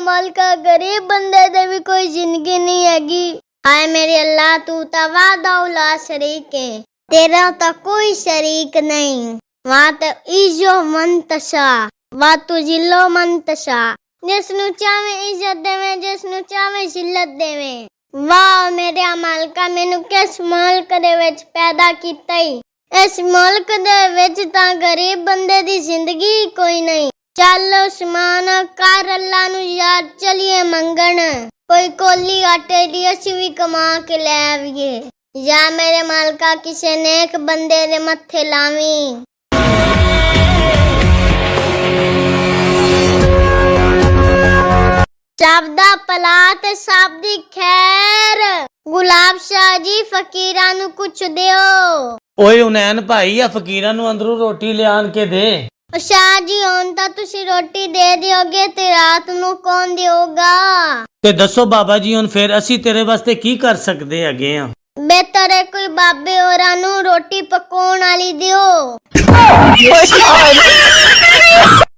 मालिका गरीब बंदे दे भी कोई जिंदगी नहीं हैगी। हाय मेरे अल्लाह तू ता वादा शरीक है, तेरा ता कोई शरीक नहीं। वहाँ तो इजो मंतशा वा तू जिलो मंतशा, जिसनु चाहे इज्जत देवे जिसनु चाहे जिल्लत देवे। वाह मेरे मालिका मैनू किस मुल्क दे विच पैदा कीता ही, इस मुल्क दे विच तां गरीब बंदे दी जिंदगी कोई नहीं। चल उस्मान कर अल्लाह नू याद चलिए मंगन, कोई कोली आटे दी असी भी कमा के ले आवीए। या मेरे मालिका किसे नेक बंदे दे मत्थे लावी। सब दा भला ते सब दी खैर। गुलाब शाह जी फकीरां नू कुछ दियो। ओए उनैन भाई आ फकीरां नू अंदरों रोटी लियान के दे। शाह जी हुण तां तुसी रोटी दे दियोगे ते रात नू कौन देगा? ते दसो बाबा जी हुण फिर असी तेरे वास्ते की कर सकदे हैगे आ? बेहतर है कोई बाबे होरां नू रोटी पकाउण वाली दियो।